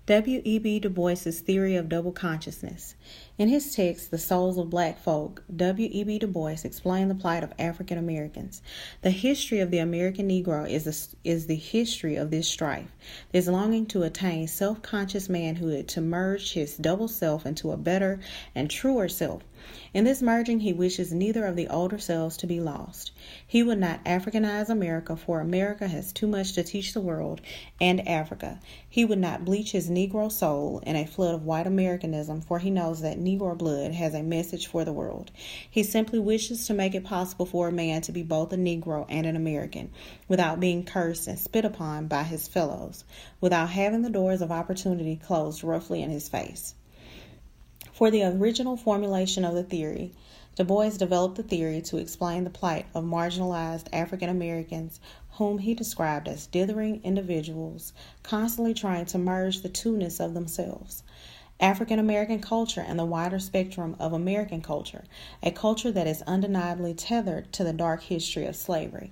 W.E.B. Du Bois's theory of double consciousness. In his text, The Souls of Black Folk, W.E.B. Du Bois explained the plight of African Americans. The history of the American Negro is the history of this strife, this longing to attain self-conscious manhood, to merge his double self into a better and truer self. In this merging, he wishes neither of the older selves to be lost. He would not Africanize America, for America has too much to teach the world and Africa. He would not bleach his Negro soul in a flood of white Americanism, for he knows that Negro blood has a message for the world. He simply wishes to make it possible for a man to be both a Negro and an American, without being cursed and spit upon by his fellows, without having the doors of opportunity closed roughly in his face. For the original formulation of the theory, Du Bois developed the theory to explain the plight of marginalized African Americans, whom he described as dithering individuals, constantly trying to merge the two-ness of themselves. African American culture and the wider spectrum of American culture, a culture that is undeniably tethered to the dark history of slavery.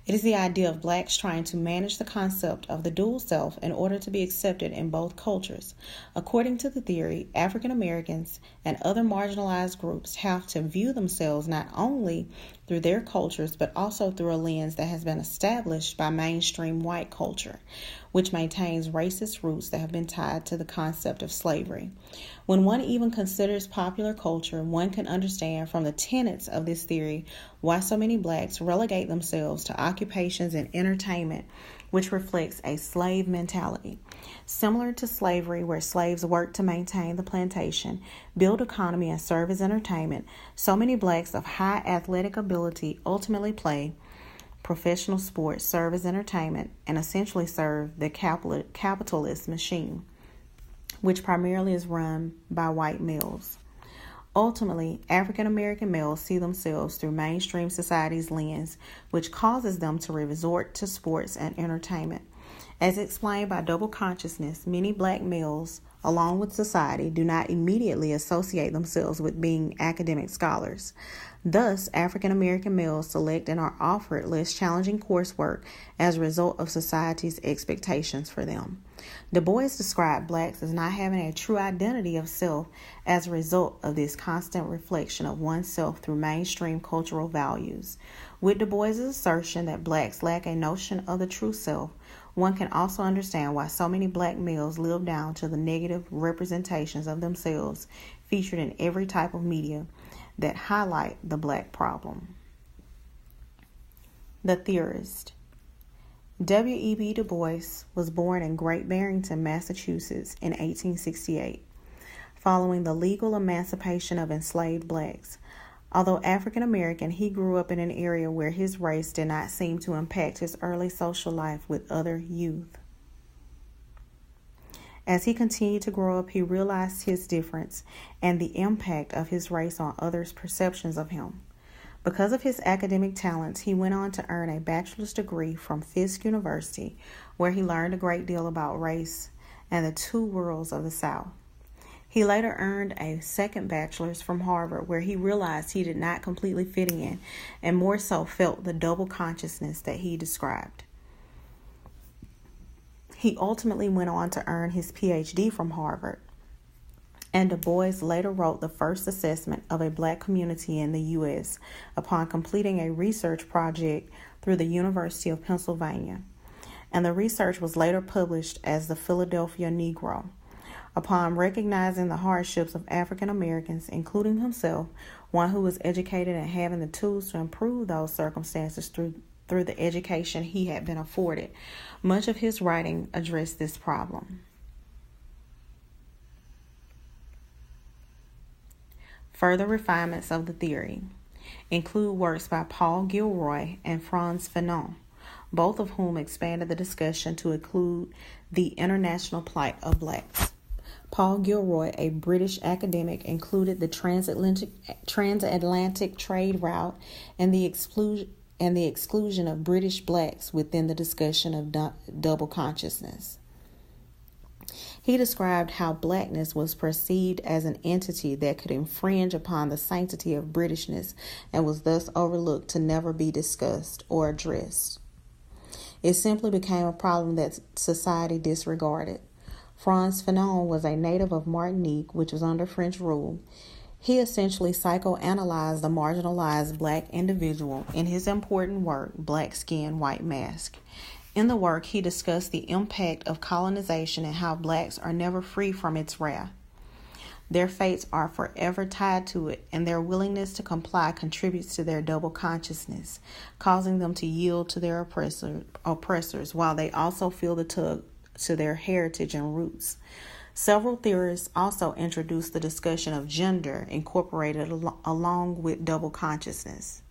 It is the idea of blacks trying to manage the concept of the dual self in order to be accepted in both cultures. According to the theory, African Americans and other marginalized groups have to view themselves not only through their cultures, but also through a lens that has been established by mainstream white culture, which maintains racist roots that have been tied to the concept of slavery. When one even considers popular culture, one can understand from the tenets of this theory why so many blacks relegate themselves to occupations in entertainment, which reflects a slave mentality. Similar to slavery, where slaves worked to maintain the plantation, build economy, and serve as entertainment, so many blacks of high athletic ability ultimately play professional sports, serve as entertainment, and essentially serve the capitalist machine, which primarily is run by white males. Ultimately, African American males see themselves through mainstream society's lens, which causes them to resort to sports and entertainment. As explained by double consciousness, many black males, along with society, do not immediately associate themselves with being academic scholars. Thus, African American males select and are offered less challenging coursework as a result of society's expectations for them. Du Bois described blacks as not having a true identity of self as a result of this constant reflection of oneself through mainstream cultural values. With Du Bois' assertion that blacks lack a notion of the true self, one can also understand why so many black males live down to the negative representations of themselves featured in every type of media that highlight the black problem. The theorist. W.E.B. Du Bois was born in Great Barrington, Massachusetts in 1868, following the legal emancipation of enslaved blacks. Although African American, he grew up in an area where his race did not seem to impact his early social life with other youth. As he continued to grow up, he realized his difference and the impact of his race on others' perceptions of him. Because of his academic talents, he went on to earn a bachelor's degree from Fisk University, where he learned a great deal about race and the two worlds of the South. He later earned a second bachelor's from Harvard, where he realized he did not completely fit in and more so felt the double consciousness that he described. He ultimately went on to earn his PhD from Harvard, and Du Bois later wrote the first assessment of a black community in the U.S. upon completing a research project through the University of Pennsylvania, and the research was later published as the Philadelphia Negro. Upon recognizing the hardships of African Americans, including himself, one who was educated and having the tools to improve those circumstances through the education he had been afforded, much of his writing addressed this problem. Further refinements of the theory include works by Paul Gilroy and Frantz Fanon, both of whom expanded the discussion to include the international plight of blacks. Paul Gilroy, a British academic, included the transatlantic trade route and the exclusion of British blacks within the discussion of double consciousness. He described how blackness was perceived as an entity that could infringe upon the sanctity of Britishness and was thus overlooked to never be discussed or addressed. It simply became a problem that society disregarded. Frantz Fanon was a native of Martinique, which was under French rule. He essentially psychoanalyzed the marginalized black individual in his important work, Black Skin, White Mask. In the work, he discussed the impact of colonization and how blacks are never free from its wrath. Their fates are forever tied to it, and their willingness to comply contributes to their double consciousness, causing them to yield to their oppressors, while they also feel the tug to their heritage and roots. Several theorists also introduced the discussion of gender incorporated along with double consciousness.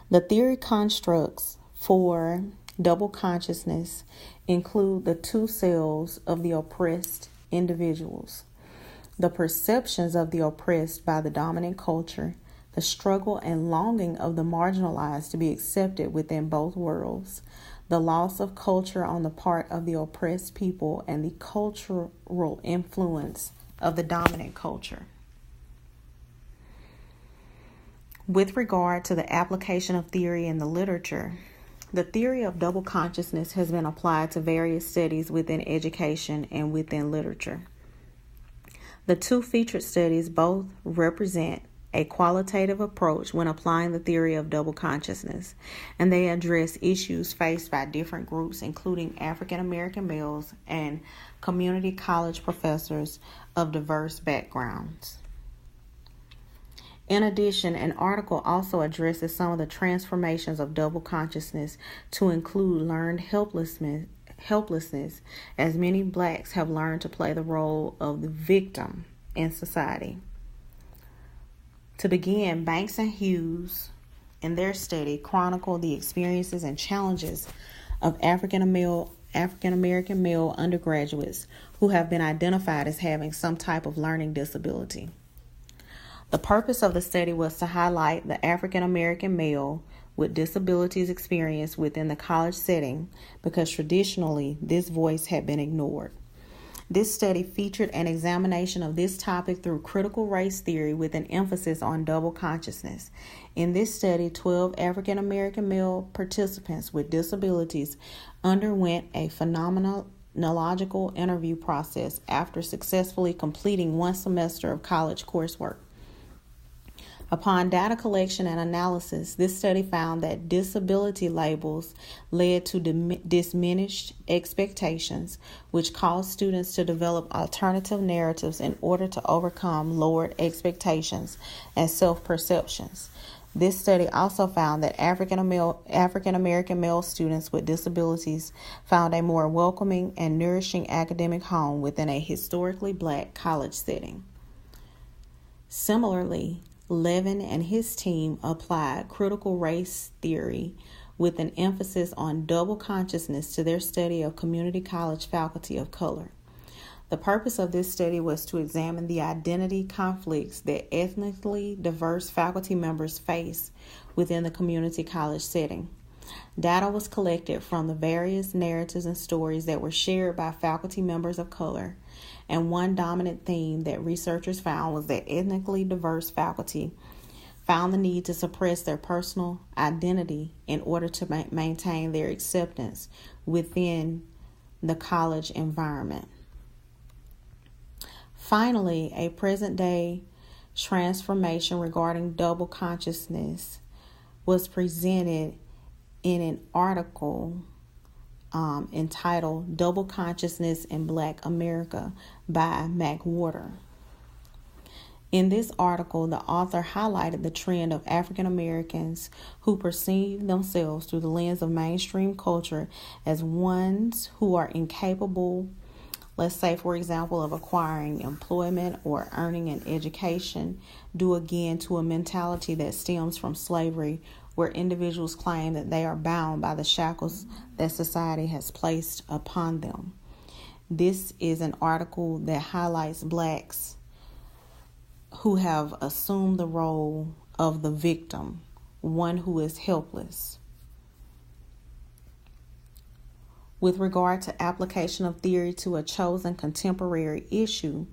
The theory constructs for double consciousness include the two selves of the oppressed individuals, the perceptions of the oppressed by the dominant culture, the struggle and longing of the marginalized to be accepted within both worlds, the loss of culture on the part of the oppressed people, and the cultural influence of the dominant culture. With regard to the application of theory in the literature, the theory of double consciousness has been applied to various studies within education and within literature. The two featured studies both represent a qualitative approach when applying the theory of double consciousness, and they address issues faced by different groups, including African American males and community college professors of diverse backgrounds. In addition, an article also addresses some of the transformations of double consciousness to include learned helplessness, as many blacks have learned to play the role of the victim in society. To begin, Banks and Hughes, in their study, chronicle the experiences and challenges of African American male undergraduates who have been identified as having some type of learning disability. The purpose of the study was to highlight the African American male with disabilities experience within the college setting because traditionally this voice had been ignored. This study featured an examination of this topic through critical race theory with an emphasis on double consciousness. In this study, 12 African American male participants with disabilities underwent a phenomenological interview process after successfully completing one semester of college coursework. Upon data collection and analysis, this study found that disability labels led to diminished expectations, which caused students to develop alternative narratives in order to overcome lowered expectations and self-perceptions. This study also found that African American male students with disabilities found a more welcoming and nourishing academic home within a historically black college setting. Similarly, Levin and his team applied critical race theory with an emphasis on double consciousness to their study of community college faculty of color. The purpose of this study was to examine the identity conflicts that ethnically diverse faculty members face within the community college setting. Data was collected from the various narratives and stories that were shared by faculty members of color, and one dominant theme that researchers found was that ethnically diverse faculty found the need to suppress their personal identity in order to maintain their acceptance within the college environment. Finally, a present-day transformation regarding double consciousness was presented in an article entitled Double Consciousness in Black America by McWhorter. In this article, the author highlighted the trend of African Americans who perceive themselves through the lens of mainstream culture as ones who are incapable, let's say, for example, of acquiring employment or earning an education, due again to a mentality that stems from slavery, where individuals claim that they are bound by the shackles that society has placed upon them. This is an article that highlights blacks who have assumed the role of the victim, one who is helpless. With regard to application of theory to a chosen contemporary issue,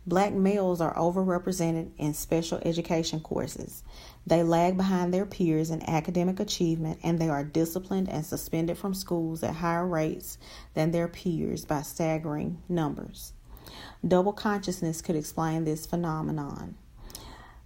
black males are overrepresented in special education courses. They lag behind their peers in academic achievement, and they are disciplined and suspended from schools at higher rates than their peers by staggering numbers. Double consciousness could explain this phenomenon.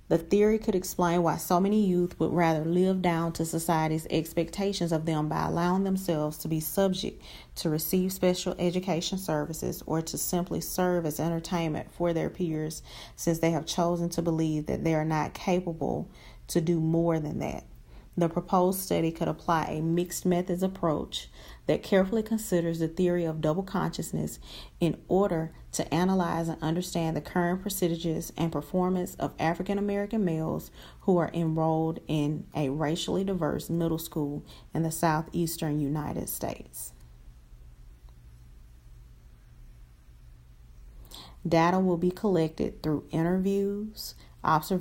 The theory could explain why so many youth would rather live down to society's expectations of them by allowing themselves to be subject to receive special education services or to simply serve as entertainment for their peers, since they have chosen to believe that they are not capable to do more than that. The proposed study could apply a mixed methods approach that carefully considers the theory of double consciousness in order to analyze and understand the current percentages and performance of African American males who are enrolled in a racially diverse middle school in the southeastern United States. Data will be collected through interviews, observations,